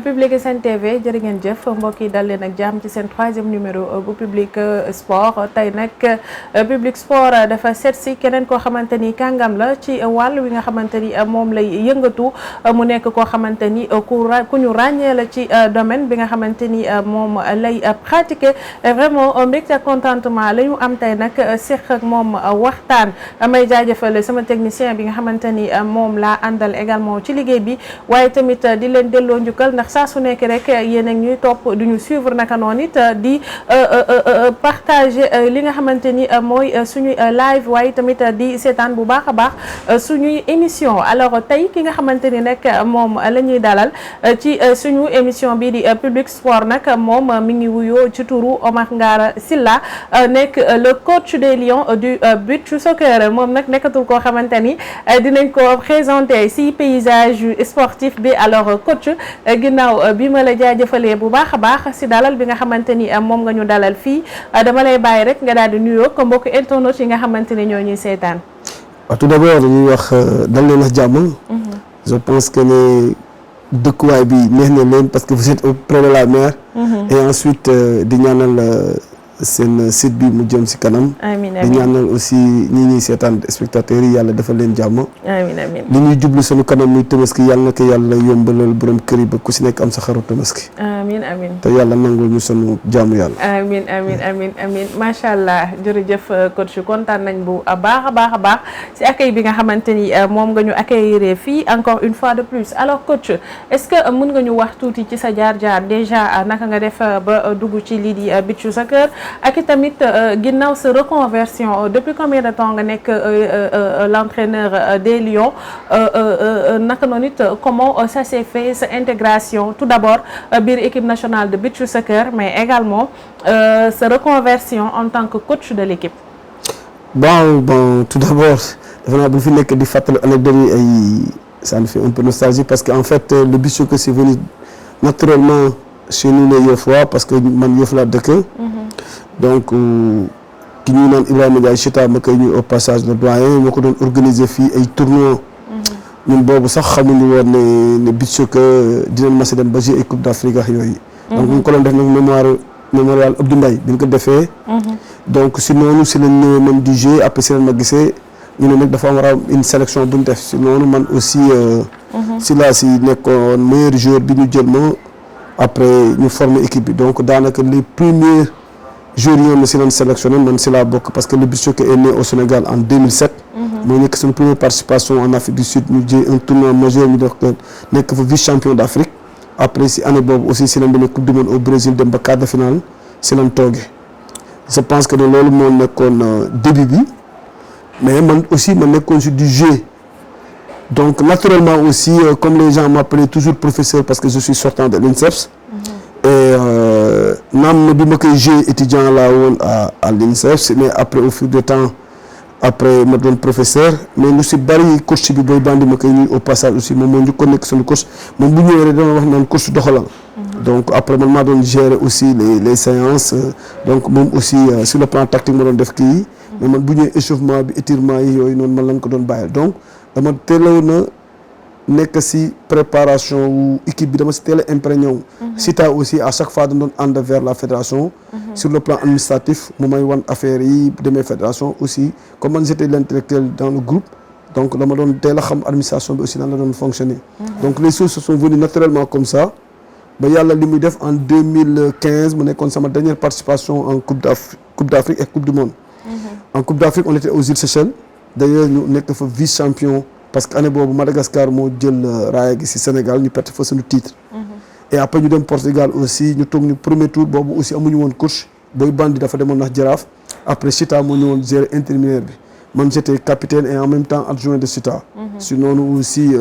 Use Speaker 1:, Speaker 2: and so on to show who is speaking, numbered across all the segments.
Speaker 1: Public SN TV jërë ngeen jëf mbokk yi dal leen ak jàmm ci seen 3e numéro bu Public Sport tey nag Public Sport dafa seet si keneen koo xamante ni kàngam la ci wàll wi nga xamante ni moom lay yëngatu mu nekk koo xamante ni ku ñu ràññee la ci domaine bi nga xamante ni moom lay pratiquer vraiment mbégte ak contentement la ñu am tey nag seq ak moom waxtaan may jaajëfal sama technicien bi nga xamante ni moom laa àndal également ci liggéey bi waaye tamit di leen delloo njukkal ndax saa su nekk rek yéen ak ñuy topp du ñu suivre naka noonu it di partager li nga xamante ni mooy suñuy live waaye tamit di seetaan bu baax a baax suñuy émission alors tey ki nga xamante ni nag moom la ñuy dalal ci suñu émission bi di Public Sport nag moom mi ngi wuyoo ci turu Omar Ngara Sylla nekk le coach des Lions du beach soccer moom nag nekkatul koo xamante ni dinañ ko présenter si paysage sportif bi alors coach ginnaaw bi ma la jaajëfalee bu baax a baax si dalal bi nga xamante ni moom nga ñu dalal fii dama lay bàyyi rek nga daal di nuyoo ko mbokk internautes yi nga xamante ni ñoo ñuy seetaan.
Speaker 2: waaw tout d'abord dañuy wax dal leen ak jàmm. je pense que ne dëkkuwaay bi neex na leen parce que vous êtes près de la mer. et ensuite di ñaanal seen site bi mu jëm si kanam.
Speaker 1: amiin
Speaker 2: di ñaanal aussi ñi ñuy seetaan spectateurs yi yàlla dafa leen jàmm.
Speaker 1: amiin amiin
Speaker 2: li ñuy jublu sunu kanam muy tabaski yàlla na ko yàlla yombalal borom kër yi ba ku si nekk am sa xaru tabaski.
Speaker 1: amiin amiin
Speaker 2: te yàlla nangul ñu sunu jaamu yàlla.
Speaker 1: amiin amiin amiin amiin macha allah jërëjëf coach kontaan nañ bu baax a baax si accueil bi nga xamante ni moom nga ñu accueillir fii encore une fois de plus alors coach est-ce que mën nga ñu wax tuuti ci sa jaar-jaar déjà naka nga def ba dugg ci lii di beach soccer ak i tamit ginnaaw sa reconversion depuis combien de temps nga nekk l'entraîneur des Lions naka noonu it comment ça s'est fait sa intégration tout d'abord biir équipe nationale de beach soccer mais également sa reconversion en tant que coach de l'équipe.
Speaker 2: Bon tout d'abord defe naa bu fi nekk di fàttali anecdote yi ay ça nous fait un peu nostalgie parce que en fait le beach soccer c'est venu naturellement chez nous les Yofois parce que man Yoff laa dëkk. donc ki ñuy naan Ibrahima Ndiaye Chita ma koy ñuy au passage le doyen moo ko doon organiser fii ay tournois. ñun boobu sax xamuñu woon ne beach soccer dinañ mas a dem ba jouer ay coupe d'Afrique ak yooyu. donc ñu ko doon def nag mémorial Abdou Mbaye bi ñu ko defee. donc si noonu si lañ ñëwee man di jouer après si lañ ma gisee ñu ne nag dafa war a am une sélection bu ñu def si noonu man aussi. si laa si nekkoon meilleur joueur bi ñu jël ma après ñu former équipe bi donc daanaka les premiers joueurs yi ma si leen sélectionné man si laa bokk parce que le beach soccer est né au Sénégal en 2007. moo nekk suñu première participation en Afrique du Sud ñu jël un tournoi majeur ñu def ko nekk fa vice champion d'Afrique après si année boobu aussi si lañ demee coupe du monde au Brésil dem ba quart de finale si lañ toogee je pense que ne loolu moo nekkoon début bi mais man aussi ma nekkoon si du jeu donc naturellement aussi comme les gens m'appelaient toujours professeur parce que je suis sortant de l'INSEPS et naam na bi ma koy jouer étudiant laa woon à l'INSEPS mais après au fil du temps après ma doon professeur mais lu si bari coach bi Boy Bandi ma koy ñuy au passage aussi moom moo ñu ko nekk suñu coach moom bu ñëwee rek dama wax naan coach doxalal donc après man maa doon gérer aussi les séances donc moom aussi sur le plan tactique ma doon def kii mais man bu ñëwee échauffement bi étirement yi yooyu noonu man lañ ko doon bàyyil donc dama teeloon na nekk si préparation wu équipe bi dama si teel a imprégné wu. Sita aussi à chaque fois dañ doon ànd vers la fédération. sur le plan administratif mu may wan affaires yi demee fédération aussi comme man j'étais l'intellectuel dans le groupe donc dama doon teel a xam administration bi aussi nan la doon fonctionner. donc les choses se sont venues naturellement comme ça ba yàlla li muy def en 2015 mu nekkoon sama dernière participation en coupe d'Afrique et coupe du monde. en coupe d'Afrique on était aux îles Seychelles d'ailleurs ñu nekk fa vice champion. parce que année boobu Madagascar moo jël raaya gi ci Sénégal ñu perte fa suñu titre. et après ñu dem Portugal aussi ñu toog ñu premier tour boobu aussi amuñu woon coach Boy Bandi dafa demoon ndax Jaraaf après Chita moo ñëwoon gérer intérimaire bi man j'étais capitaine et en même temps adjoint de Chita. si noonu aussi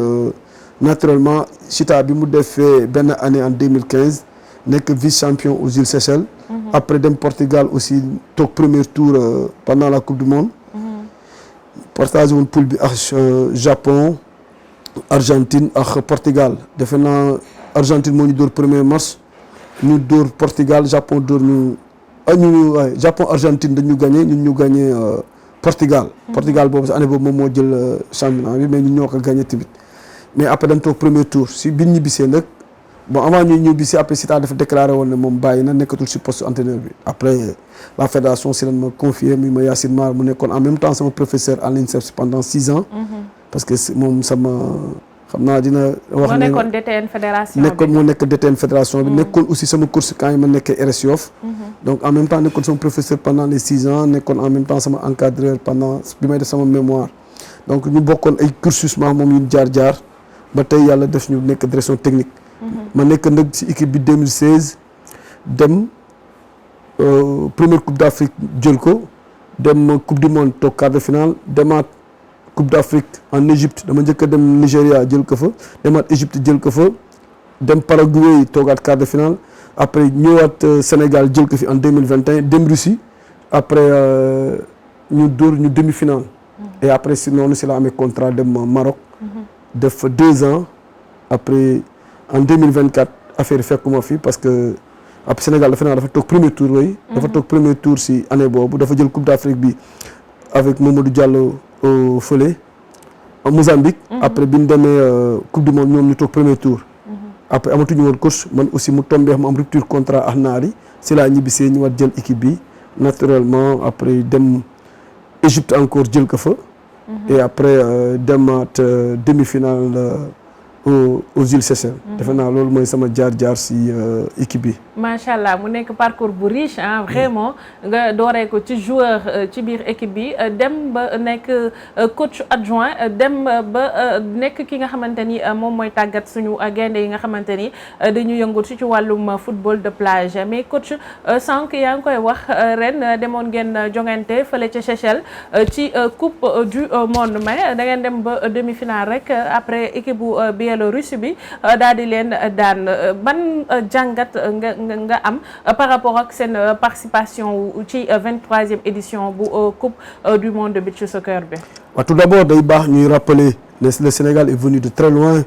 Speaker 2: naturellement Chita bi mu defee benn année en 2015 nekk vice champion aux îles Seychelles. après dem Portugal aussi toog premier tour pendant la coupe du monde. partage woon poule bi ak Japon Argentine ak Portugal defe naa Argentine moo ñu dóor premier match ñu dóor Portugal Japon dóor ñu Japon Argentine dañu gagné ñun ñu gagné Portugal. Portugal boobu sa année boobu moom moo jël championnat bi mais ñun ñoo ko gagné tamit mais après dañ toog premier tour si biir ñibbisee nag bon avant ñuy ñëw bi si après Sita dafa déclaré woon ne moom bàyyi na nekkatul si poste entraîneur bi après la fédération si lañ ma confié mi ma Yacine Mar mu nekkoon en même temps sama professeur à l'INSEP pendant 6 ans. parce que moom sama xam naa dina wax ne
Speaker 1: moo nekkoon DTN fédération bi
Speaker 2: moo nekk DTN fédération bi nekkoon aussi sama course quand yi ma nekkee RS Yoff donc en même temps nekkoon sama professeur pendant les 6 ans nekkoon en même temps sama encadreur pendant bi may def sama mémoire donc ñu bokkoon ay cursus moom yu jaar ba tey yàlla def ñu nekk direction technique ma nekk nag ci équipe bi 2016 dem première coupe d'Afrique jël ko dem coupe du monde toog quart de finale demaat coupe d'Afrique en Égypte dama njëkk a dem Nigéria jël ko fa demaat Égypte jël ko fa dem Paraguay toogaat quart de finale après ñëwaat Sénégal jël ko fi en 2021 dem Russie après ñu dóor ñu demi-finale et après si noonu si la amee contrat dem Maroc def fa 2 ans après en 2024 affaire yi fekkuma fi parce que après Sénégal dafa toog premier tour way dafa toog premier tour si année boobu dafa jël coupe d'Afrique bi avec Mamadou Diallo fële en Mozambique après bi ñu demee coupe du monde ñoom ñu toog premier tour après amatuñu woon coach man aussi mu tombé ma am rupture contrat ak naar yi si laa ñibbisee ñu war jël équipe bi naturellement après dem Égypte encore jël ko fa et après demaat demi-finale aux îles Seychelles. defe naa loolu mooy sama jaar si équipe bi.
Speaker 1: macha allah mu nekk parcours bu riche ah vraiment nga dooree ko ci joueur ci biir équipe bi dem ba nekk coach adjoint dem ba nekk ki nga xamante ni moom mooy tàggat suñu gaynde yi nga xamante ni dañu yëngu ci wàllum football de plage mais coach sànq yaa ngi koy wax ren demoon ngeen jongante fële ca Seychelles ci coupe du monde mais da ngeen dem ba demi-finale rek après équipe bu Biélorussie bi daal di leen daan ban jàngat nga am par rapport ak seen participation ci 23e édition bu coupe du monde beach soccer bi.
Speaker 2: waaw tout d'abord day baax ñuy rappeler le Sénégal est venu de très loin.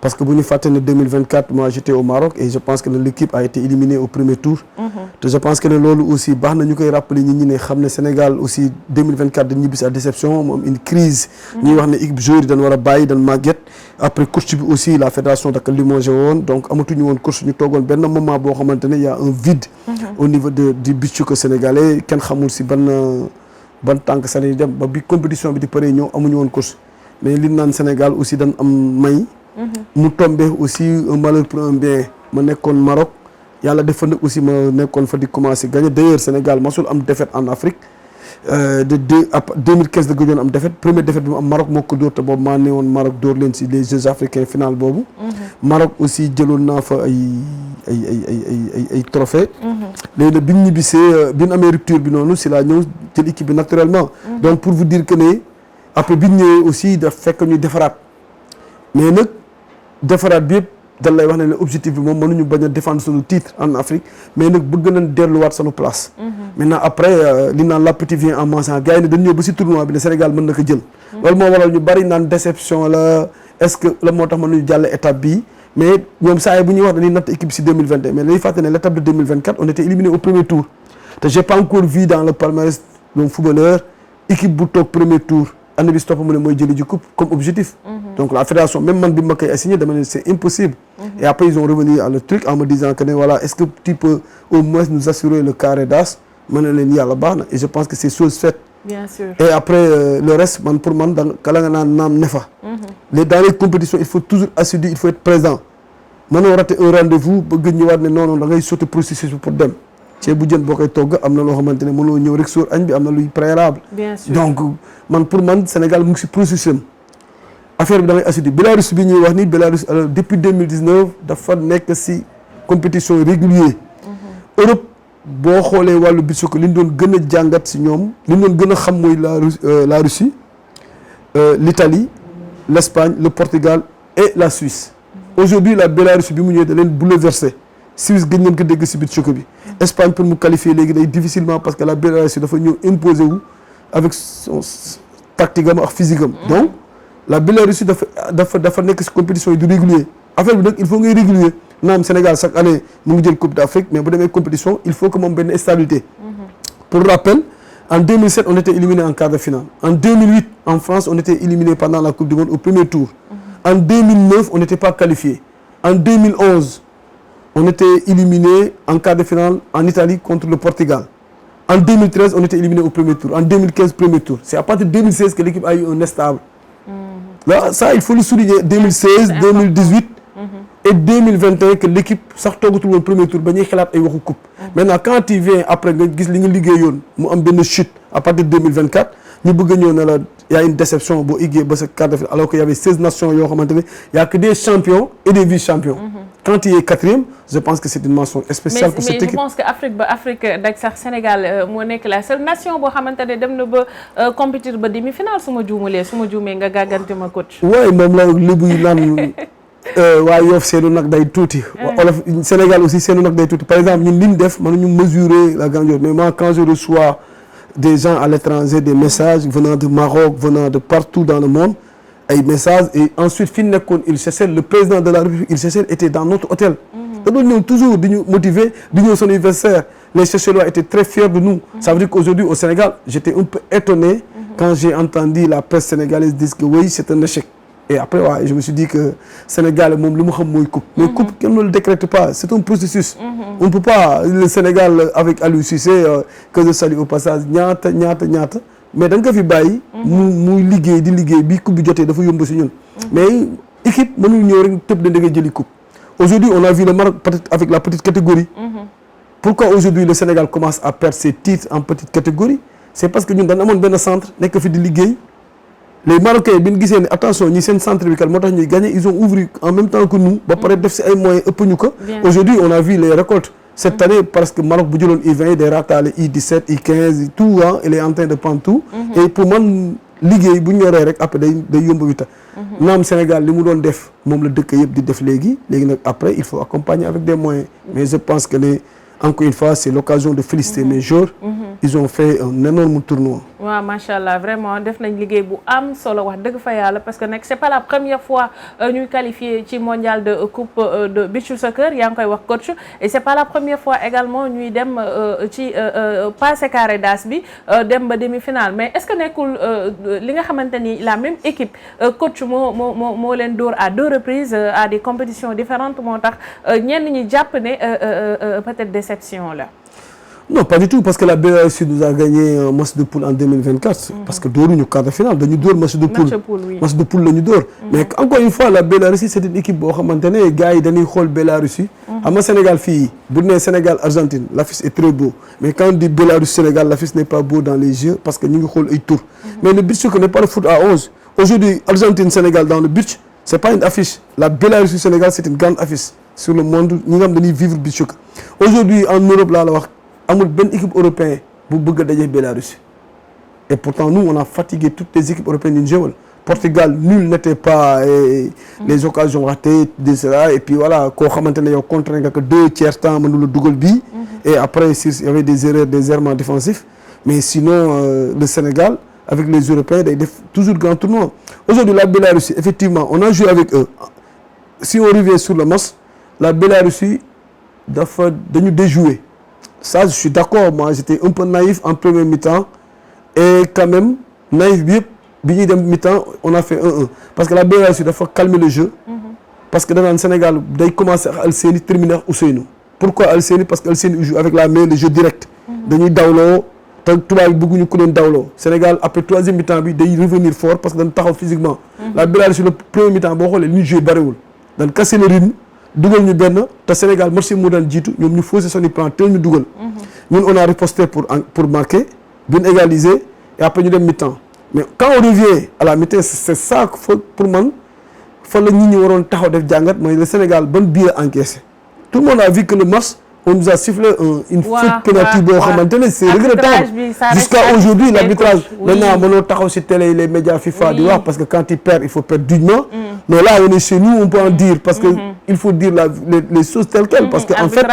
Speaker 2: parce que bu ñu fàtte ne 2024 moi j'étais au Maroc et je pense que l'équipe a été éliminée au premier tour. te je pense que ne loolu aussi baax na ñu koy rappeler ñi ne xam ne Sénégal aussi 2024 dañu ñibbi à déception moom une crise. ñuy wax ne équipe joueur yi dañ war a bàyyi dañ màgget après coach bi aussi la fédération daka limogé woon donc amatuñu woon coach ñu toogoon benn moment boo xamante ne y a un vide. au niveau du beach soccer sénégalais kenn xamul si ban tànk sa lañuy dem ba bi compétition bi di pare ñëw amuñu woon coach mais li naan Sénégal aussi dañ am may. mu tombé aussi un malheur pour un bien ma nekkoon Maroc yàlla defoon na aussi ma nekkoon fa di commencer gagner d'ailleurs Sénégal masul am défaite en Afrique de 2015 la gëjoon am défaite première défaite bi mu am Maroc moo ko dóor te boobu maa ne woon Maroc dóor leen si les Jeux africains final boobu. Maroc aussi jëloon naa fa ay trophées. léegi nag bi ñu ñibbisee bi ñu amee rupture bi noonu si laa ñëw jël équipe bi naturellement. donc pour vous dire que ne après bi ñu ñëwee aussi daf fekk ñuy defaraat mais nag. defaraat bi yëpp dañ lay wax ne objectif bi moom mënuñu bañ a défendre suñu titre en Afrique mais nag bëgg nañ delluwaat suñu place. maintenant après li naan l'appétit vient en mangeant gars yi ne dañ ñëw ba si tournoi bi ne Sénégal mën na ko jël. loolu moo waral ñu bari naan déception la est-ce que la moo tax mënuñu jàll étape bii mais ñoom saa yi bu ñuy wax dañuy natt équipe si 2021 mais dañuy fàtte ne l'étape de 2024 on était éliminé au premier tour te j'ai pas encore vu dans le palmarès d'un footballeur équipe bu toog premier tour. année bi stop mu ne mooy jëli ji coupe comme objectif. donc la fédération même man bi ma koy assigné dama ne c'est impossible. et après ils ont revenu à le truc en me disant que ne voilà est-ce que tu peux au moins nous assurer le carré d'as ma ne leen yàlla baax na et je pense que c'est chose faite.
Speaker 1: bien sûr
Speaker 2: et après le reste man pour man da kala nga naan naam ne fa. dans les compétitions il faut toujours assidu il faut être présent. mënoo rater un rendez-vous bëgg ñëwaat ne non da ngay sauter processus bi pour dem. ceeb bu jën boo koy togg am na loo xamante ne mënoo ñëw rek sóor añ bi am na luy préalable.
Speaker 1: bien sûr
Speaker 2: donc man pour man Sénégal mu ngi si processus affaire bi da ngay assidu Bélarus bi ñuy wax ni Bélarus depuis 2019 dafa nekk si compétition régulier. Europe boo xoolee wàllu beach soccer li ñu doon gën a jàngat si ñoom li ñu doon gën a xam mooy la Russie l'Italie l'Espagne le Portugal et la Suisse. aujourd'hui la Bélarus bi mu ñëwee da leen bouleversé. Suisse gën ngeen ko dégg si beach soccer bi. Espagne pour mu qualifier léegi day difficilement parce que la Bélarus dafa ñëw imposer wu avec son tactique am ak physique am. donc la Bélarus dafa nekk si compétition yi du régulier affaire bi nag il faut ngay régulier naam Sénégal chaque année mu ngi jël coupe d'Afrique mais bu demee compétition il faut que moom benn stabilité. pour rappel en 2007 on était éliminé en quart de finale en 2008 en France on était éliminé pendant la coupe du monde au premier tour. en 2009 on n'était pas qualifié en 2011. on était éliminé en quart de finale en Italie contre le Portugal. En 2013, on était éliminé au premier tour. En 2015, premier tour. C'est à partir de 2016 que l'équipe a eu un stable. Là, ça, il faut le souligner. 2016, 2018 et 2021 que l'équipe sax toogatul woon premier tour ba ñuy xalaat ay waxu coupe. Maintenant, quand il vient après nga gis li nga liggéeyoon mu am benn chute à partir de 2024 ñu bëgg a ñëw ne la y a une déception boo eggee ba sa quart de finale alors qu'il y avait 16 nations yoo xamante ne y a que des champions et des vice-champions. Quand il est quatrième, je pense que c'est une mention spéciale pour cette équipe.
Speaker 1: Mais je pense que Afrique dak sax Sénégal moo nekk la seule nation boo xamante ne dem na ba compétir ba demi-finale su ma juumee nga gàggante ma coach.
Speaker 2: waaye moom la lébu yi naan waa Yoff seenu nag day tuuti. Olof Sénégal aussi seenu nag day tuuti par exemple ñun li ñu def mënuñu mesurer la grandeur mais moi quand je reçois des gens à l'étranger des messages venant de Maroc venant de partout dans le monde. ay messages et ensuite fi ñu nekkoon Île Seychelles le président de la République Île Seychelles était dans notre hôtel. da doon ñëw toujours di ñu motiver di ñëw son anniversaire les Seychellois étaient très fiers de nous. Ça veut dire qu'aujourd'hui au Sénégal j'étais un peu étonné quand j'ai entendu la presse sénégalaise dire que oui c'est un échec. Et après ouais, je me suis dit que Sénégal moom lu mu xam mooy coupe. mais coupe kenn ne le décrète pas c'est un processus. On ne peut pas le Sénégal avec Aliou Cissé que je salue au passage ñaata. mais da nga ko fi bàyyi. muy liggéey di liggéey bi coupe bi jotee dafa yomb si ñun. mais équipe mënul ñëw rek tëb da ngay jëli coupe. aujourd'hui on a vu le Maroc peut-être avec la petite catégorie. Pourquoi aujourd'hui le Sénégal commence à perdre ses titres en petite catégorie c'est parce que ñun dañ amoon benn centre nekk fi di liggéey. les Marocains bi ñu gisee ne attention ñi seen centre bi kat moo tax ñuy gagner ils ont ouvert en même temps que nous. ba pare def si ay moyens ëpp ñu ko. aujourd'hui on a vu les récoltes. Cette année, parce que Maroc bu jëloon U20 day rattaale U17 U15 tout ah il est en train de prendre tout. Et pour man liggéey bu ñu yoree rek après day yomb wita. naam Sénégal li mu doon def moom la dëkk yëpp di def léegi nag après il faut accompagner avec des moyens. Mais je pense que encore une fois c'est l'occasion de féliciter mes joueurs. Ils ont fait un énorme tournoi.
Speaker 1: waaw macha allah vraiment def nañ liggéey bu am solo wax dëgg fa yàlla parce que nag c'est pas la première fois ñuy qualifié ci mondial de coupe de beach soccer yaa ngi koy wax coach et c'est pas la première fois également ñuy dem ci passé carré d'as bi dem ba demi-finale mais est-ce que nekkul li nga xamante ni la même équipe coach moo leen dóor à 2 reprises à des compétitions différentes moo tax ñenn ñi jàpp ne peut-être déception la.
Speaker 2: Non, pas du tout, parce que la Bélarus nous a gagné un match de poule en 2024. Parce que nous avons quart de finale, nous avons match de poule. Match de poule, nous avons. Mais encore une fois, la Bélarus, c'est une équipe qui les gars, ils ont Bélarus. À Sénégal, Sénégal-Argentine, l'affiche est très beau. Mais quand on dit Bélarus-Sénégal, l'affiche n'est pas beau dans les yeux parce que nous avons un tour. Mais le beach n'est pas le foot à 11. Aujourd'hui, Argentine-Sénégal dans le beach, ce n'est pas une affiche. La Bélarus-Sénégal, c'est une grande affiche. Sur le monde, nous avons vivre le beach. Aujourd'hui, en Europe, là, amul benn équipe européenne bu bëgg a daje Bélarus et pourtant nous on a fatigué toutes les équipes européennes yu ñu joué Portugal nul n'était pas les occasions ratées de cela et puis voilà koo xamante ne yow contraint nga que 2 tiers temps mënula dugal bii et après il y avait des errements défensifs mais sinon le Sénégal avec les Européens day def toujours grand tournoi. Aujourd'hui la Bélarus effectivement on a joué avec eux si on revient sur le match la Bélarus dañu déjouer. Ça, je suis d'accord. Moi, j'étais un peu naïf en première mi-temps. Et quand même, naïf, bien, mi-temps, on a fait 1-1. Parce que la Bélarus, il faut calmer le jeu. Parce que dans le Sénégal, dès qu'il commence à Al-Seni, terminer Ousseynou. Pourquoi Al-Seni? Parce qu'Al-Seni joue avec la main, le jeu direct. Dañuy dawlo, tout le monde bëgguñu ko leen dawlo. Sénégal, après troisième mi-temps, bi day revenir fort parce que dañ taxaw physiquement. La Bélarus, sur le premier mi-temps, boo xoolee ñu joué bariwul. dañ casser le rythme. dugal ñu benn te Sénégal marché moo daan jiitu ñoom ñu faussé son plan teel ñu dugal. ñun on a riposté pour marquer bien égaliser et après ñu dem mi-temps mais quand on revient à la mi-temps c'est ça pour man fa la nit ñi waroon taxaw def jàngat mooy le Sénégal ban bii la encaissé tout le monde a vu que le match on nous a sifflé une faute pénalty boo xamante ne c'est regrettable jusqu'à aujourd'hui l'arbitrage maintenant mënoo taxaw ci télé les médias FIFA di wax parce que quand il perd il faut perdre dignement mais là on est chez nous on peut en dire parce que il faut dire les choses telles quelles parce que en fait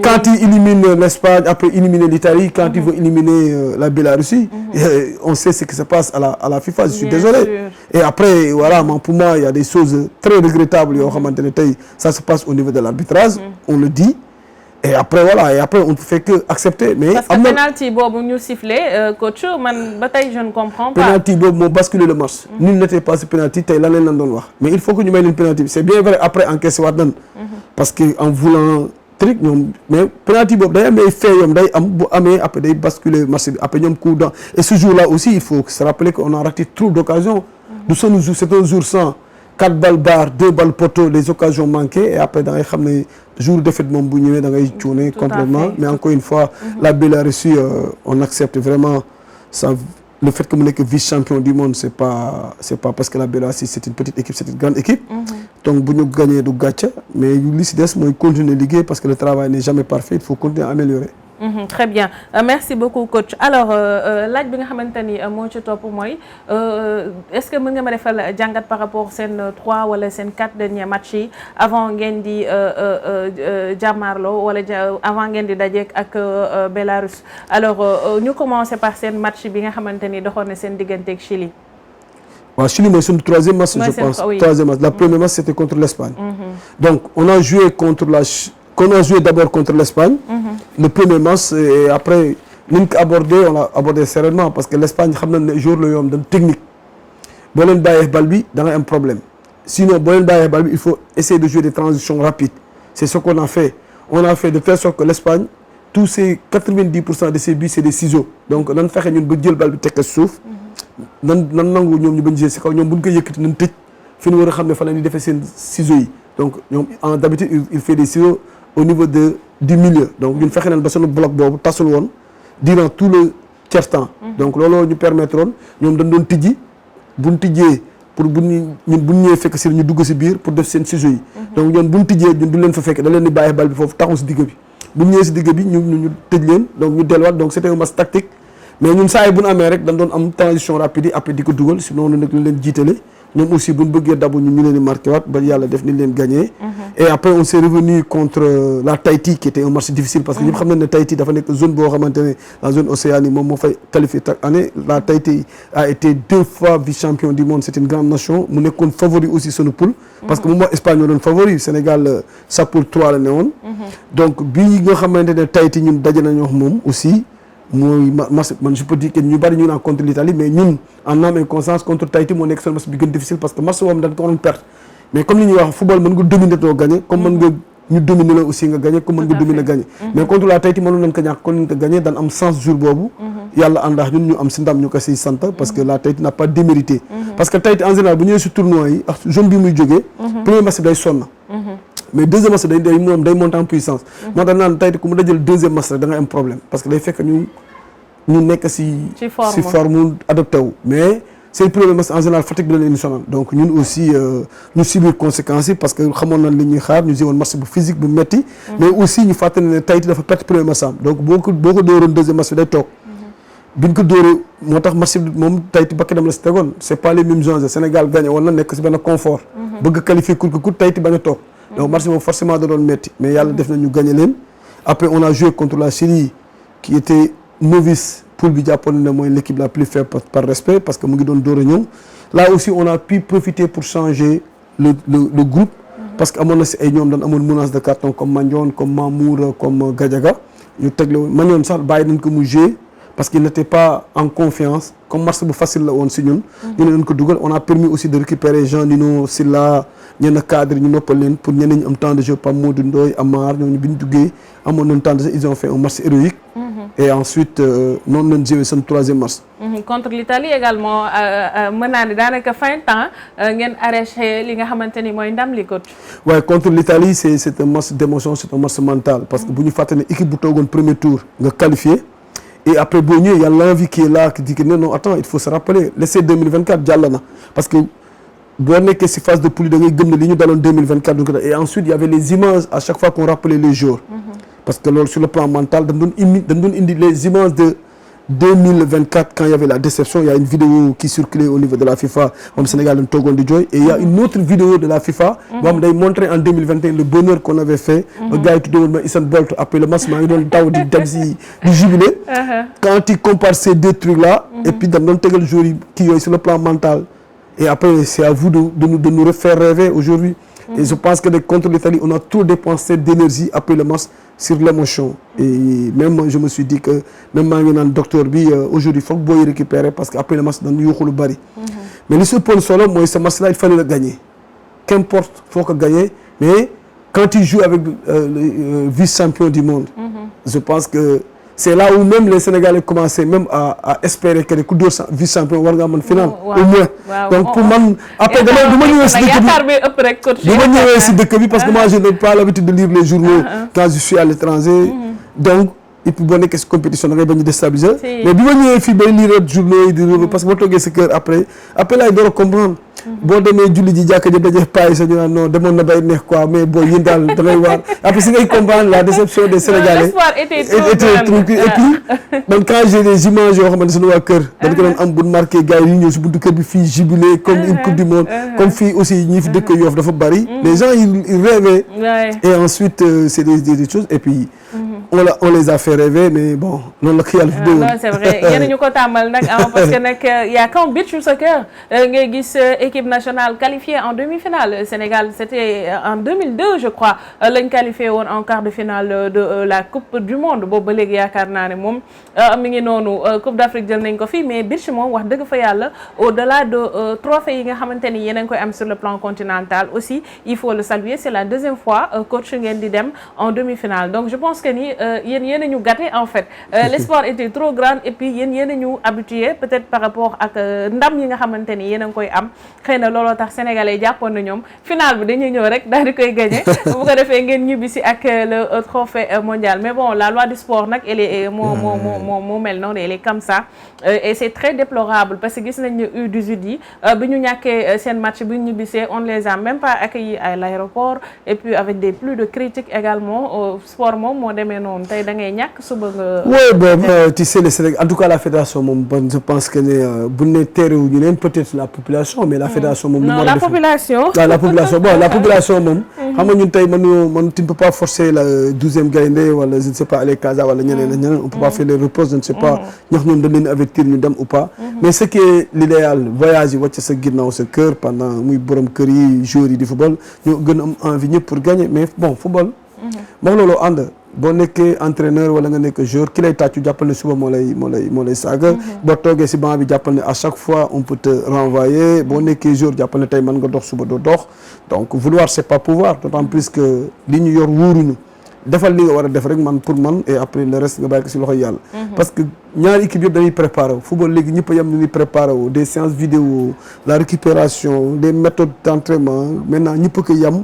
Speaker 2: quand il élimine l'Espagne après éliminer l'Italie quand il veut éliminer la Biélorussie on sait ce qui se passe à la FIFA je suis désolé et après voilà pour moi il y a des choses très regrettables yoo xamante ne tey ça se passe au niveau de l'arbitrage on le dit et après voilà et après on ne fait que accepter mais
Speaker 1: parce que penalty boobu ñu sifflé coach man ba tey je ne comprends pas
Speaker 2: penalty boobu moo basculé le match nul n'était pas ce penalty tey lan leen doon wax mais il faut que ñu may leen penalty c'est bien vrai après encaissé waat nan parce que en voulant truc ñoom mais penalty boobu day am ay fait yom day am bu amee après day basculer marché bi après ñoom coup dans et ce jour là aussi il faut se rappeler qu'on a raté trop d'occasions. du sunu jour c'est un jour sans 4 balles barre 2 balles poteau les occasions manquées et après da ngay xam ne jour défaite moom bu ñëwee da ngay cuune complètement mais encore une fois la Belle a reçu on accepte vraiment ça. Le fait que mu nekk vice-champion du monde c'est pas parce que la Bella c'est une petite équipe c'est une grande équipe. Donc bu ñu gagné du gàcce mais li ci des mooy continuer liggéey parce que le travail n'est jamais parfait il faut continuer à améliorer.
Speaker 1: Très bien merci beaucoup coach alors laaj bi nga xamante ni moo ci topp mooy est-ce que mën nga ma defal jàngat par rapport seen 3 wala seen 4 derniers matchs yi avant ngeen di jàmmaarloo wala avant ngeen di dajeek ak Bélarus alors ñu commencer par seen match bi nga xamante ni doxoon na seen digganteeg Chili.
Speaker 2: waaw Chili mooy suñu troisième match je pense troisième match la première match c'était contre l'Espagne. Donc on a joué d'abord contre l'Espagne. Le premier match et après ni ñu ko on l'a abordé sereinement parce que l'Espagne xam nañ ne jour la yoom dañ technique boo leen bàyyee bal bi da ngay am problème sinon boo leen bàyyee bal bi il faut essayer de jouer des transitions rapides c'est ce qu'on a fait de telle sorte que l'Espagne tous ces 90% de ses buts c'est des ciseaux donc nan fexe ñun ba jël bal bi teg ko suuf nan nangu ñoom ñu bañ jël si kaw ñoom buñ ko yëkkati nañ tëj fi ñu war a xam ne fa la ñuy defee seen ciseaux yi donc ñoom d'habitude il fait des ciseaux au niveau du milieu donc ñun fexe nañ ba sunu bloc boobu tasul woon durant tout le tiers-temps donc looloo ñu permettre woon ñoom dañ doon tijji buñ tijjee pour ñun buñ ñëwee fekk si ñu dugg si biir pour def seen ciseaux yi donc ñoom buñ tijjee ñun du leen fa fekk da leen di bàyyi bal bi foofu taxaw si digg bi buñ ñëwee si digg bi ñu tëj leen donc ñu delluwaat donc c'était un match tactique mais ñun saa yi bu ñu amee rek dañ doon am transition rapide yi après di ko dugal si noonu nag ñu leen jiitale ñoom aussi bu ñu bëggee dabu ñu leen di marqué waat ba yàlla def ni leen gagné. Et après on s'est revenu contre la Tahiti qui était un match difficile parce que ñëpp xam nañ ne Tahiti dafa nekk zone boo xamante ne la zone Océanie moom moo fay qualifié chaque année la Tahiti a été 2 fois vice-champion du monde c'est une grande nation mu nekkoon favori aussi sunu poule. parce que moom mooy Espagne ñoo doon favori Sénégal sa poule 3 la ne woon. donc bii nga xamante ne Tahiti ñun daje nañoo wax moom aussi. mooy match man je peux dire que ñu bari ñu naan contre l'Italie mais ñun en âme et conscience contre Tahiti moo nekk seen match bi gën difficile parce que match boobu dañ ko waroon perdre mais comme li ñuy wax football mën nga dominer doo gagner comme mën nga ñu dominer la aussi nga gagner comme mën nga dominer gagner mais contre la Tahiti mënoon nañ ko ñàkk kon nañ ko gagner daan am sens jour boobu yàlla àndax ñun ñu am si ndam ñu ko siy sant parce que la Tahiti n'a pas démérité parce que Tahiti en général bu ñëwee si tournoi yi ak zone bi muy jógee premier match bi day sonn mais deuxième match day monter en puissance moo tax naan Tahiti ku mu dajal deuxième match rek da ngay am problème parce que day fekk ñu nekk si forme adopté wu mais c'est le premier match en général fatigue bi la leen sonal donc ñun aussi ñu subir conséquences yi parce que xamoon nañ li ñuy xaar ñu woon match bu physique bu metti mais aussi ñu fàttali ne Tahiti dafa perte premier match am donc boo ko dóoroon deuxième match bi day toog biñ ko dóoree moo tax match bi moom Tahiti bakk dem la si tegoon c'est pas les mêmes enjeux Sénégal gagné woon na nekk si benn confort bëgg qualifier coûte que coûte Tahiti bañ a toog donc match boobu forcément da doon metti mais yàlla def na ñu gagné leen après on a joué contre la Syrie qui était novice poule bi jàppoon ne mooy l'équipe la plus faible par respect parce que mu ngi doon door a ñëw là aussi on a pu profiter pour changer le groupe parce que amoon na si ay ñoom daan amoon menace de carton comme Mandione comme Mamour comme Gadiaga ñu tegle woon Mandione sax bàyyi nañ ko mu jouer parce qu'il n'était pas en confiance comme match bu facile la woon si ñun ñu ne nañ ko dugal on a permis aussi de récupérer Jean Nino Silla ñenn cadre ñu noppal leen pour ñeneen ñu am temps de jeu Pape Modou Ndoye Amar ñooñu bi ñu duggee amoon nañ temps de jeu ils ont fait un match héroïque et ensuite noonu lañ joué seen troisième match.
Speaker 1: contre l'Italie également mën naa ne daanaka fin temps ngeen arraché li nga xamante ni mooy ndam li coach.
Speaker 2: waaye contre l'Italie c'est un match d'émotion c'est un match mental parce que bu ñu fàttali ne équipe bu toogoon premier tour nga qualifié et après boo ñëwee y a l'envie qui est là qui dit que non attends il faut se rappeler l'essai 2024 jàll na parce que boo nekkee ci phase de poule da ngay gëm ne li ñu daloon 2024 donc et ensuite il y avait les images à chaque fois qu'on rappelait les jours. parce que loolu sur le plan mental dañ doon indi les images de 2024 quand il y avait la déception il y a une vidéo qui circulait au niveau de la FIFA moom Sénégal dañ toogoon di jooy et il y a une autre vidéo de la FIFA boo xam day montrer en 2021 le bonheur qu'on avait fait ba gars yi tuddewoon ma Usain Bolt après le match maa ngi doon daw di dem si di jubilé quand tu compares ces deux trucs là et puis dañ doon tegal joueurs yi kii yooyu sur le plan mental et après c'est à vous de nous refaire rêver aujourd'hui et je pense que contre l'Italie on a trop dépensé d'énergie après le match sur l'émotion et même je me suis dit que même maa ngi naan docteur bi aujourd'hui faut que booy récupérer parce que après le match dañu yuuxu lu bari mais li si ëppoon solo mooy ce match là il fallait le gagner qu'importe faut que gagner mais quand il joue avec le vice-champion du monde, je pense que c'est là où même les Sénégalais commençaient même à espérer que les coups d'or vice-champion war nga mën final au moins. Donc pour man après dama ñëwee si dëkk bi parce que moi je n'ai pas l'habitude de lire les journaux quand je suis à l'étranger. Donc et puis boo nekkee si compétition da ngay bañ a déstabiliser. Mais bi ma ñëwee fii bay lire journaux yi di parce que boo toogee sa kër après laay door a comprendre. boo demee julli ji jàkka ji daje paay sa ñu naan non demoon na bay neex quoi mais boo yéen daal da ngay waar après si ngay comprendre la déception des Sénégalais.
Speaker 1: L'espoir était
Speaker 2: trop et puis man quand j'ai des images yoo xamante sunu waa kër dañ ko doon am bu marqué gars yi ñëw si buntu kër bi fii jubilé comme une coupe du monde comme fii aussi ñi fi dëkk Yoff dafa bari les gens ils rêvaient et ensuite c'est des choses et puis on les a fait rêver mais bon loolu la ko yàlla fi déwén.
Speaker 1: Non c'est vrai yéen ñu ko tàmmal nag parce que nag y a qu'en beach soccer ngay gis équipe nationale qualifiée en demi-finale Sénégal c'était en 2002 je crois lañ qualifié woon en quart de finale de la coupe du monde boobu ba léegi yaakaar naa ne moom mi ngi noonu coupe d'Afrique jël nañ ko fii mais beach moom wax dëgg fa yàlla au-delà de trophées yi nga xamante ni yéen a ngi koy am sur le plan continental aussi il faut le saluer c'est la deuxième fois coach ngeen di dem en demi-finale donc je pense que ni yéen a ñu gâté en fait l'espoir était trop grand et puis yéen a ñu habitué peut-être par rapport ak ndam yi nga xamante ni yéen a ngi koy am xëy na looloo tax sénégalais yi jàppoon na ñoom final bi dañuy ñëw rek daal di koy gagner bu ko defee ngeen ñibbi si ak le trophée mondial mais bon la loi du sport nag elle est moo mel noonu elle est comme ça et c'est très déplorable parce que gis nañ ne U18 yi bi ñu ñàkkee seen match bi ñu ñibbisee on les a même pas accueillis à l'aéroport et puis avec des pluies de critiques également sport moom moo demee noonu tey da ngay ñàkk suba nga.
Speaker 2: oui bon tu sais le Sénégal en tout cas la fédération moom je pense que ne bu ne terewuñu leen peut-être la population mais la fédération moom.
Speaker 1: non la population.
Speaker 2: la population bon la population moom. xam nga ñun tey man tu ne peux pas forcer la 12e gaynde wala je ne sais pas aller Casa wala ñeneen on peut pas faire les repos je ne sais pas ñax ñoom dañ leen avertir ñu dem ou pas. mais ce qui est l'idéal voyage yi wàcc sa ginnaaw sa kër pendant muy borom kër yi joueurs yi di football ñoo gën a am envie ñëpp pour gagner mais bon football. moom loolu ànd. boo nekkee entraîneur wala nga nekk joueur ki lay tàccu jàppal ne suba moo lay saaga. boo toogee si banc bi jàppal ne à chaque fois on peut te renvoyer boo nekkee joueur jàppal ne tey mën nga dox suba doo dox donc vouloir c'est pas pouvoir d'autant plus que li ñu yor wóoruñu defal li nga war a def rek man pour man et après le reste nga bàyyi ko si loxoy yàlla. parce que ñaari équipe yëpp dañuy préparer wu football léegi ñëpp a yem dañuy préparer wu des séances vidéo la récupération des méthodes d'entraînement maintenant ñëpp a ko yem.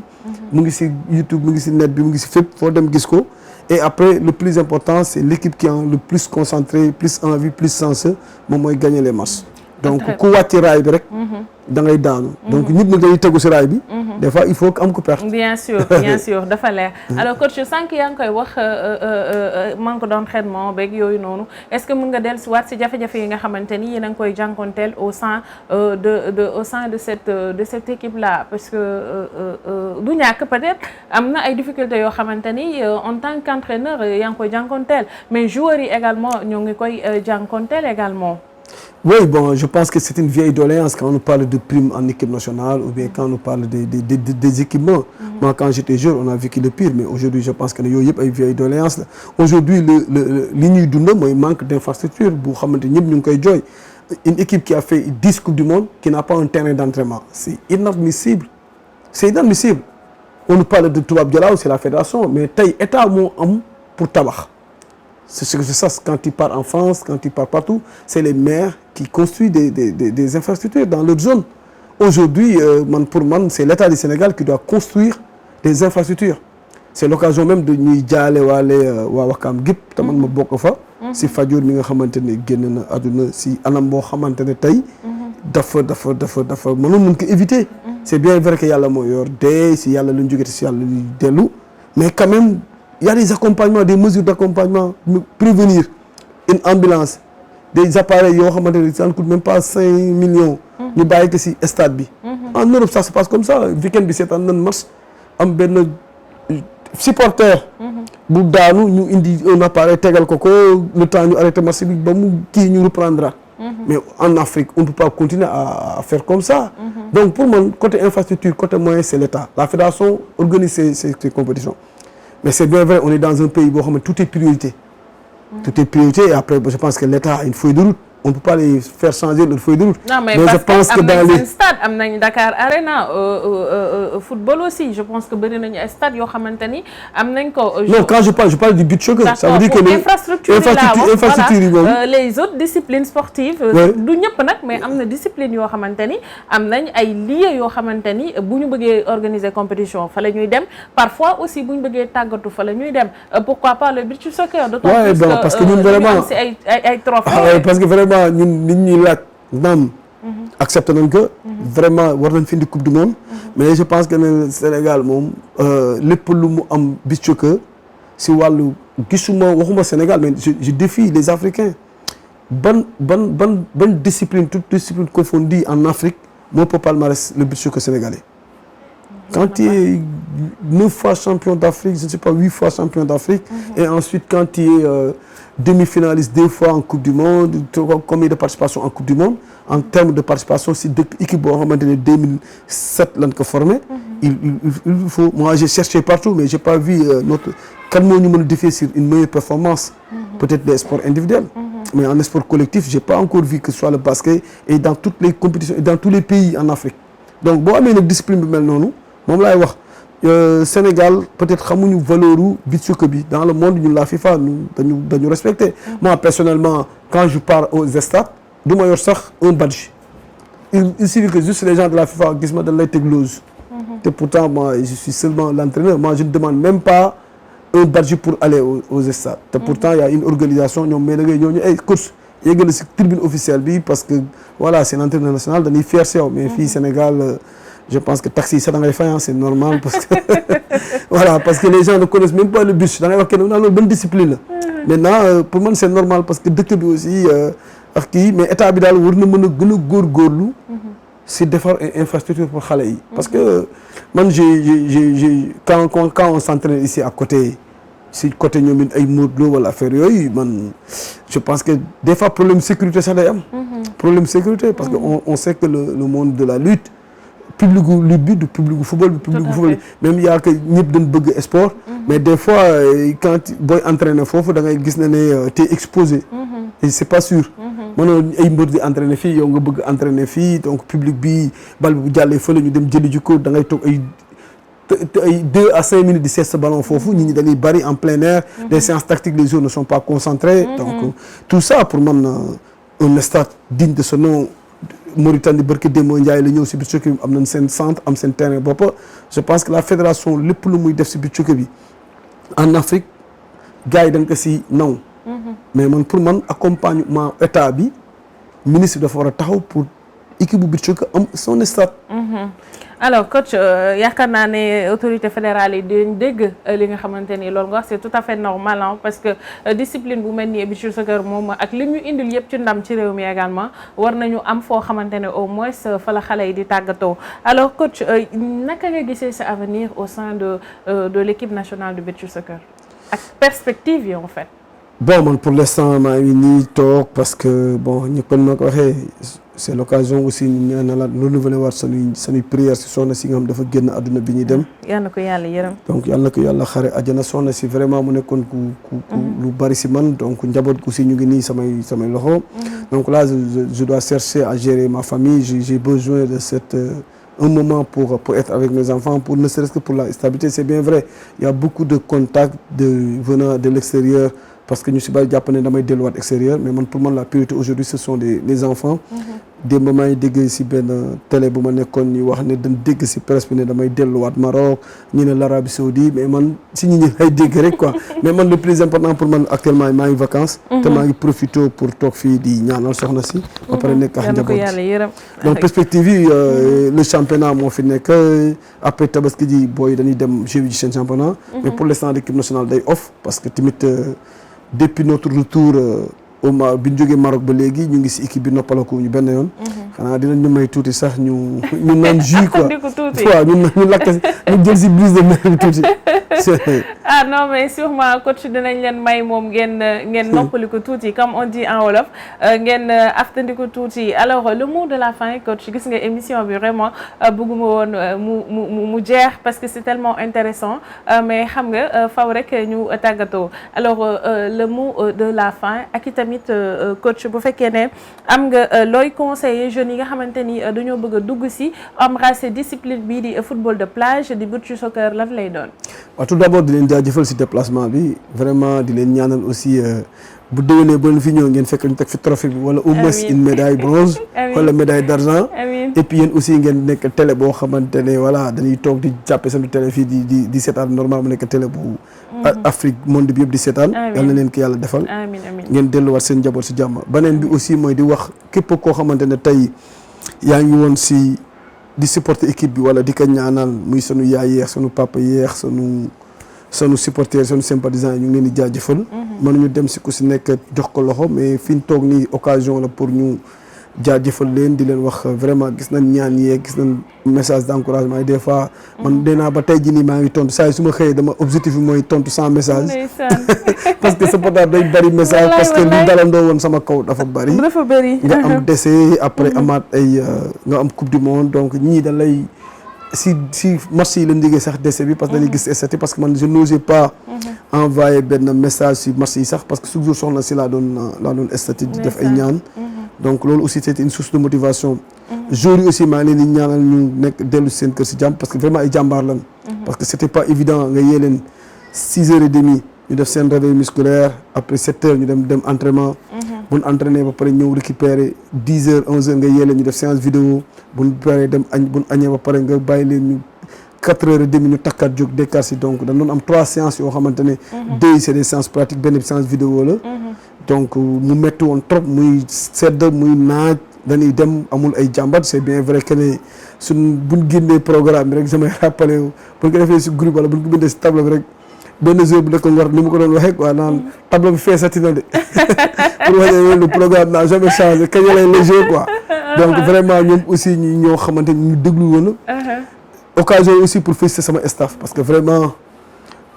Speaker 2: mu ngi si YouTube mu ngi si net bi mu ngi si fépp foo dem gis ko. Et après le plus important c'est l'équipe qui est le plus concentrée plus envie plus sens moom mooy gagner les matchs donc ku wàcc raay bi rek da ngay daanu donc ñëpp nag dañuy tegu si raay bi des fois il faut que am ko perte
Speaker 1: bien sûr dafa leer alors coach sànq yaa ngi koy wax manque d'entraînement beeg yooyu noonu est-ce que mën nga dellusiwaat si jafe-jafe yi nga xamante ni yéen a ngi koy jànkonteel au sein de cette équipe là parce que du ñàkk peut-être am na ay difficultés yoo xamante ni en tant qu'entraîneur yaa ngi koy jànkonteel mais joueurs yi également ñoo ngi koy jànkonteel également.
Speaker 2: Oui, bon, je pense que c'est une vieille doléance quand on nous parle de primes en équipe nationale ou bien quand on nous parle des équipements. Moi, quand j'étais jeune, on a vécu le pire, mais aujourd'hui, je pense que yooyu yëpp ay vieille doléance la. Aujourd'hui, li ñuy dund mooy manque d'infrastructure bu xamante ñëpp ñu ngi koy jooy. Une équipe qui a fait 10 coupes du monde qui n'a pas un terrain d'entraînement, c'est inadmissible. C'est inadmissible. On nous parle de Toubab Dialaw, c'est la fédération, mais tey état moo am pour tabax. C'est ça, quand tu pars en France, quand tu pars partout, c'est les maires qui construisent des infrastructures dans leur zone. Aujourd'hui, pour moi, c'est l'État du Sénégal qui doit construire des infrastructures. C'est l'occasion même de ñuy jaale waale waa Wakam gépp te man ma bokk fa. si Fadiouth mi nga xamante ne génn na àdduna si anam boo xamante ne tey. dafa mënoon nañ ko éviter. C'est bien vrai que yàlla moo yor dee si yàlla lañ jógee si yàlla luy dellu mais quand même. Il y a des accompagnements, des mesures d'accompagnement, prévenir une ambulance, des appareils yoo xamante ne ça ne coûte même pas 5 millions. ñu bàyyi ko ci stade bi. En Europe ça se passe comme ça week-end bi seetaan nañ match am benn supporter. bu daanu ñu indi un appareil tegal ko le temps ñu arrêté match bi ba mu kii ñu reprendra. Mais en Afrique on ne peut pas continuer à faire comme ça. Donc pour moi côté infrastructure côté moyen c'est l'État. La fédération organise ces compétitions. Mais c'est bien vrai, on est dans un pays où tout est priorité. Tout est priorité et après je pense que l'État a une feuille de route. on ne peut pas les faire changer leur feuille de route.
Speaker 1: Non, mais
Speaker 2: je pense que dans les
Speaker 1: stade am nañ Dakar Arena football aussi je pense que bëri nañu ay stade yoo xamante ni am nañ ko.
Speaker 2: non quand je parle du but choqueur. ça veut dire que
Speaker 1: infrastructure yi moom les autres disciplines sportives. du ñëpp nag mais am na discipline yoo xamante ni am nañ ay lieux yoo xamante ni bu ñu bëggee organiser compétition fa la ñuy dem parfois aussi bu ñu bëggee tàggatu fa la ñuy dem pourquoi pas le beach soccer. d'autant plus que
Speaker 2: parce que ñun vraiment
Speaker 1: si ay trophées.
Speaker 2: parce que vraiment ñun nit ñi laaj naam. accepté nañ que vraiment war nañ fi indi coupe du monde. mais je pense que ne Sénégal moom lépp lu mu am beach soccer si wàllu gisuma waxuma Sénégal mais je défie les Africains ban discipline toute discipline confondue en Afrique moo peut palmarès le beach soccer sénégalais. Quand tu es 9 fois champion d'Afrique, je ne sais pas, 8 fois champion d'Afrique, et ensuite quand tu es demi-finaliste 2 fois en Coupe du Monde, combien de participations en Coupe du Monde? En termes de participation, si deux équipes ont remonté 2007 l'an que formé, il faut. Moi, j'ai cherché partout, mais j'ai pas vu notre. Quel mot nous défier sur une meilleure performance? Peut-être des sports individuels, mais en sport collectif, j'ai pas encore vu que ce soit le basket et dans toutes les compétitions et dans tous les pays en Afrique. Donc, bon, mais une discipline de nous. moom laay wax Sénégal peut-être xamuñu valeur u beach soccer bi dans le monde ñun la FIFA dañu respecté. Moi personnellement quand je pars aux stades du ma yor sax un badge. Il suffit que juste les gens de la FIFA gis ma dañ lay teg loose. te pourtant moi je suis seulement l'entraîneur. Moi je ne demande même pas un badge pour aller aux stades. te pourtant il y a une organisation ñoom mais da ngay ñëw ñu ay course yeggali ci tribune officielle bi parce que voilà c'est l'entraîneur national dañuy fier si yow mais fii Sénégal. Je pense que taxi ça da ngay fay c'est normal parce que voilà parce que les gens ne connaissent même pas le bus da ngay wax kenn naa loolu bonne discipline la. Maintenant pour man c'est normal parce que dëkk bi aussi ak kii mais état bi daal war na mën a gën a góorgóorlu. si defar infrastructure pour xale yi. parce que man j'ai quand on s'entraîne ici à côté si côté ñoom it ay Modou Lo wala affaire yooyu man je pense que des fois problème sécurité sax day am. problème sécurité parce que on sait que le monde de la lutte. public gu lutte bi du public gu football bi public gu football bi même yaa que ñëpp dañ bëgg sport mais des fois quand booy entraîner foofu da ngay gis ne t'es exposé et c'est pas sûr mënoo ay mbër di entraîner fii yow nga bëgg entraîner fii donc public bi bal bu jàllee fële ñu dem jëli ji ko da ngay toog ay 2 à 5 minutes di seet sa ballon foofu nit ñi dañuy bari en plein air des séances tactiques les joueurs ne sont pas concentrés donc tout ça pour man un stade digne de ce nom Mauritanie barke Demba Ndiaye la ñëw si beach soccer bi am nañ seen centre am seen terrain bopp je pense que la fédération lépp lu muy def si beach soccer bi en Afrique gars yi dañ ko si naw mais man pour man accompagnement état bi ministre dafa war a taxaw pour équipe bu beach soccer am son stade.
Speaker 1: alors coach yaakaar naa ne autorité fédérale yi dañ dégg li nga xamante ni loolu nga wax c'est tout à fait normal parce que discipline bu mel ni beach soccer moom ak li ñu indil yëpp ci ndam ci réew mi également war nañu am foo xamante ne au moins fa la xale yi di tàggatoo alors coach naka nga gisee sa avenir au sein de l'équipe nationale de beach soccer ak perspective yi en fait.
Speaker 2: bon man pour l'instant maa ngi nii toog parce que bon ñu kon ma ko waxee c'est l'occasion aussi ñu ñaanalaat renouveler waat sanuy prière si soxna si nga xam dafa génn àdduna bi ñuy dem.
Speaker 1: yal na ko yàlla yërëm.
Speaker 2: donc yal na ko yàlla xare àjjana soxna si vraiment mu nekkoon ku lu bari si man donc njaboot gu si ñu ngi nii samay loxo. donc là je dois chercher à gérer ma famille j'ai besoin de un moment pour être avec mes enfants pour ne serait-ce que pour la stabilité c'est bien vrai il y a beaucoup de contacts venant de l'extérieur. parce que ñu si bari jàpp ne damay delluwaat extérieur mais man pour man la priorité aujourd'hui ce sont les enfants. démb maa ngi dégg si benn télé bu ma nekkoon ñu wax ne dañ dégg si presse bi ne damay delluwaat Maroc ñu ne l'Arabie Saoudite mais man si ñi lay dégg rek quoi mais man le plus important pour man actuellement maa ngi vacances. te maa ngi profité pour toog fii di ñaanal soxna si. ba pare nekk ak njaboot donc perspective yi le championnat moo fi nekk après tabaski ji booy dañuy dem jouer ji seen championnat. mais pour l'instant l'équipe nationale day off parce que tamit. depuis notre retour bi ñu jógee Maroc ba léegi ñu ngi ci équipe bi noppalako ñu benn yoon. xanaa dinañ ñu may tuuti sax ñu naan jus quoi. waaw ñu lakk ñu jël ci brise de mer bi tuuti.
Speaker 1: ah non mais sûrement coach dinañ leen may moom ngeen noppali ko tuuti comme on dit en wolof ngeen aftandi ko tuuti alors le mot de la fin coach gis nga émission bi vraiment bëgguma woon mu jeex parce que c'est tellement intéressant mais xam nga faw rek ñu tàggatoo alors le mot de la fin ak itamit coach bu fekkee ne am nga looy conseiller jeunes yi nga xamante ni dañoo bëgg a dugg si embrasser discipline bii di football de plage di beach soccer lan lay doon.
Speaker 2: waaw tout d'abord di leen jaajëfal si déplacement bi vraiment di leen ñaanal aussi bu déwénee ba leen fi ñëw ngeen fekk ñu teg fi trophée bi wala au moins une médaille bronze wala médaille d'argent et puis yéen aussi ngeen nekk télé boo xamante ne voilà dañuy toog di jàppe seen télé fii di seetaan normal mu nekk télé bu Afrique monde bi yëpp di seetaan yal na leen ko yàlla defal ngeen delluwaat seen njaboot si jàmm beneen bi aussi mooy di wax képp koo xamante ne tey yaa ngi woon si di supporter équipe bi wala di ko ñaanal muy sunu yaay yeex sunu papa yeex sunu supporter sunu sympathisants ñu ngi leen di jaajëfal. mënuñu dem si ku si nekk jox ko loxo mais fi ñu toog nii occasion la pour ñu jaajëfal leen di leen wax vraiment gis nañ ñaan yeeg gis nañ message d'encouragement yi des fois. man dinaa ba tey jii nii maa ngi tontu saa yi su ma xëyee dama objectif bi mooy tontu sans message. parce que sa portable day bari message parce que li dalandoo woon sama kaw dafa bari. nga am décès après amaat ay nga am coupe du monde donc ñii da lay. si match yi la ndigee sax décès bi parce que dañuy gis statut parce que man je n'osais pas envoyer benn message si match yi sax parce que toujours soxna si laa doon statut di def ay ñaan donc loolu aussi c'était une source de motivation joueurs yi aussi maa ngi leen di ñaanal ñu nekk dellu seen kër si jàmm parce que vraiment ay jàmbaar lan parce que c'était pas évident nga yee leen 6h30 ñu def seen réveil musculaire après 7h ñu dem entraînement bu ñu entraîné ba pare ñëw récupérer 10h 11h nga yee leen ñu def séance vidéo bu ñu paree dem añ bu ñu añee ba pare nga bàyyi leen ñu 4h30 ñu takkaat jóg dekkaat si donc dañ doon am 3 séances yoo xamante ne 2 c'est des séances pratiques benn séance vidéo la donc mu metti woon trop muy sedd muy naaj dañuy dem amul ay jàmbat c'est bien vrai que ne suñ buñ génnee programme bi rek samay rappelé bu ñu ko defee si groupe wala bu ñu ko bindee si tableau bi rek benn jour bi da ko war ni mu ko doon waxee quoi naan tableau bi feesati na de pour wax ne le programme n'a jamais changé kañ lay léger quoi donc vraiment ñoom aussi ñoo xamante ni ñu déglu woon occasion aussi pour féliciter sama staff parce que vraiment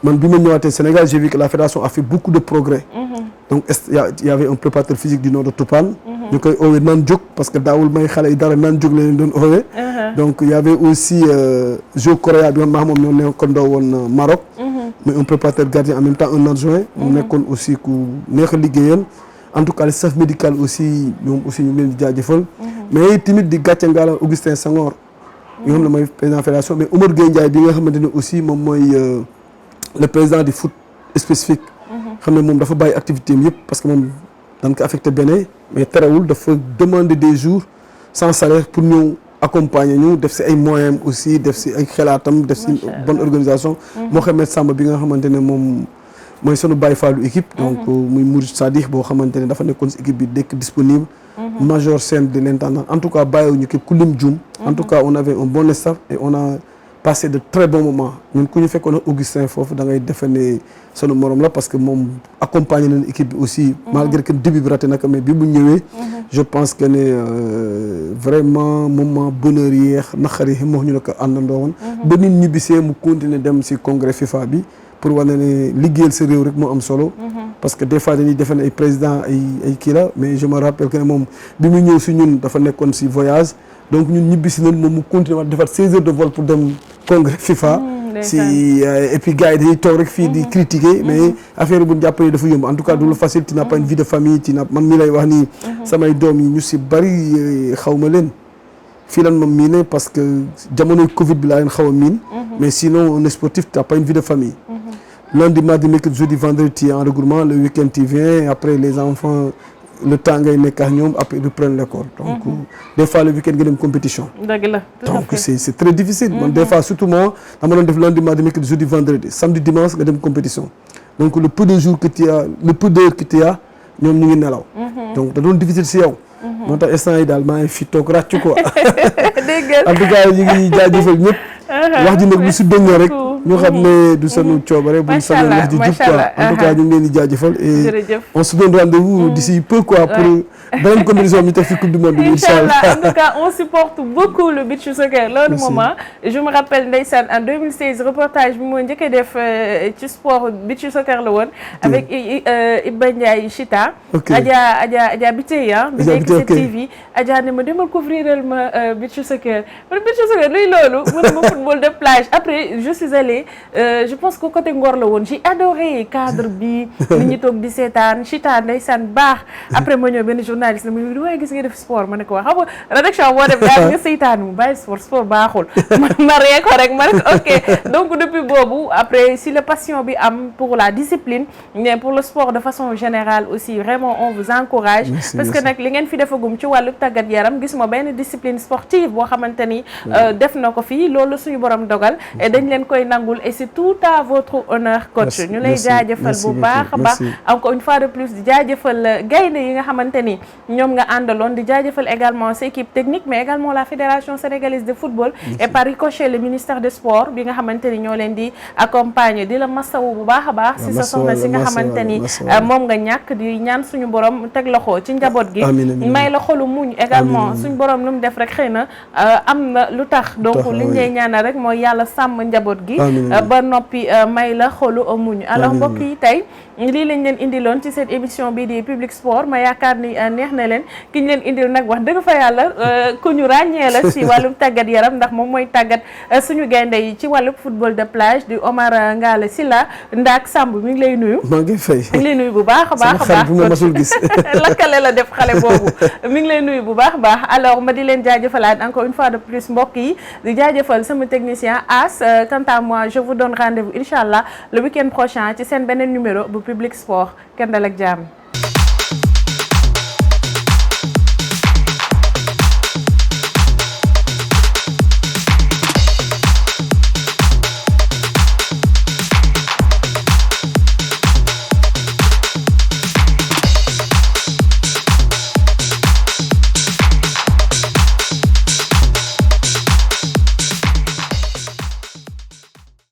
Speaker 2: man bi ma ñëwaatee Sénégal j'ai vu que la fédération a fait beaucoup de progrès donc il y avait un préparateur physique du nord de Toupane ñu koy oowee naan jóg parce que daawul may xale yi dara naan jóg la leen doon oowee donc il y avait aussi Jo Correa bi maa moom ñoo nekkandoo woon Maroc mais un préparateur gardien en même temps un adjoint mu nekkoon aussi ku neex a liggéeyal en tout cas le staff médical aussi ñoom aussi ñu ngi leen di jaajëfal mais tamit di gàcce ngaala Augustin Senghor nga xam ne mooy président fédération mais Oumar Gueye Ndiaye bi nga xamante ne aussi moom mooy le président du foot spécifique xam ne moom dafa bàyyi activité am yëpp parce que moom dañ ko affecté Bénin mais terewul dafa demander des jours sans salaire pour ñëw accompagner ñu def si ay moyens aussi def si ay xalaatam def si bonne organisation Mohamed Samba bi nga xamante ne moom mooy sunu Baye Fallou équipe donc muy Mourid Sadikh boo xamante ne dafa nekkoon si équipe bi dëkk disponible major scène de l'intendant en tout cas bàyyiwuñu képp ku lim jum en tout cas on avait un bon staff et on a passé de très bons moments ñun ku ñu fekkoon ak Augustin foofu da ngay defe ne sunu morom la parce que moom accompagné nañu équipe bi aussi malgré que début bi raté naka mais bi mu ñëwee je pense que ne vraiment moment bonheur yeex naqar yi moo ñu la ko àndandoo woon ba nit ñibbisee mu continuer dem si congrès FIFA bi pour wane ne liggéeyal sa réew rek moo am solo parce que des fois dañuy defe ne ay président ay kii la mais je me rappelle que ne moom bi mu ñëw si ñun dafa nekkoon si voyage donc ñun ñibbisi nañ moom mu continuer waat defaat 16 heures de vol pour dem congrès FIFA si et puis gars yi dañuy toog rek fii di critiquer mais affaire bu ñu jàppale dafa yomb en tout cas du lu facile tu n'as pas une vie de famille tu n'as man mii lay wax nii samay doom yi ñu si bari xaw ma leen fii lan moom miine parce que jamonoy Covid bi laa leen xaw a miin mais sinon un sportif tu n'as pas une vie de famille lundi mardi mercredi jeudi vendredi tu es en regroupement le week-end tu viens après les enfants le temps ngay nekk ak ñoom après reprendre l'école donc des fois le week-end nga dem compétition donc c'est très difficile man des fois surtout moi dama doon def lundi mardi mercredi jeudi vendredi samedi dimanche nga dem compétition donc le peu de jours que tu as le peu d'heures que tu as ñoom ñu ngi nelaw donc da doon difficile si yow moo tax instant yi daal maa ngi fi toog ràcc quoi en tout cas ñu ngi jaajëfal ñëpp wax ji nag lu si dëngee rek ñu xam ne du sunu coobare bu ñu sañoon wax ji jub quoi en tout cas ñu ngi leen di jaajëfal et on se donne rendez-vous d'ici peu quoi pour beneen compétition ñu teg fi coupe du monde bi
Speaker 1: inchallah. En tout cas on supporte beaucoup le beach soccer loolu moment je me rappelle ndeysaan en 2016 reportage bi moo njëkkee def ci sport beach soccer la woon avec Iba Ndiaye Chita Adja Biteye bi nekk ci TV Adja ne ma demal couvriral ma beach soccer beach soccer luy loolu mu ne ma football de plage après je suis allée je pense que côté Ngor la woon j'ai adoré cadre bi nit ñi toog di seetaan Chita ndeysaan baax après ma ñëw benn journaliste la mu waaye gis nga def sport ma ne ko wax xam nga rédaction boo def daal nga seytaan mu bàyyi sport baaxul ma ree ko rek ma ne ko ok donc depuis boobu après si la passion bi am pour la discipline mais pour le sport de façon générale aussi vraiment on vous encourage parce que nag li ngeen fi defagum ci wàllu tàggat yaram gisuma benn discipline sportive boo xamante ni def na ko fii loolu suñu borom dogal et dañ leen koy nangul et c'est tout à votre honneur coach ñu lay jaajëfal bu baax a baax encore une fois de plus di jaajëfal gaynde yi nga xamante ni ñoom nga àndaloon di jaajëfal également sa équipe technique mais également la fédération sénégalaise de football et par ricochet le ministère des sports bi nga xamante ni ñoo leen di accompagner di la masawu bu baax a baax si sa soxna si nga xamante ni moom nga ñàkk di ñaan suñu borom teg loxo ci njaboot gi may la xolu muñ également suñu borom lu mu def rek xëy na am na lu tax donc liñ lay ñaanal rek mooy yàlla sàmm njaboot gi ba noppi may la xolu muñ alors mbokk yi tey lii lañ leen indiloon ci cette émission bii di Public Sport ma yaakaar ni neex na leen ki ñu leen indil nag wax dëgg fa yàlla ku ñu ràññee la ci wàllum tàggat yaram ndax moom mooy tàggat suñu gaynde yi ci wàllum football de plage di Omar Ngalla Sylla Ndaak Samb mi ngi lay nuyu.
Speaker 2: maa ngi fay
Speaker 1: mi ngi lay nuyu bu baax a baax a baax.
Speaker 2: bu ma masul gis.
Speaker 1: lakkale la def xale boobu mi ngi lay nuyu bu baax a baax alors ma di leen jaajëfalaat encore une fois de plus mbokk yi di jaajëfal sama technicien As quant à moi je vous donne rendez-vous incha allah le week-end prochain ci seen beneen numéro bu Public Sport kenn dal ak jàmm.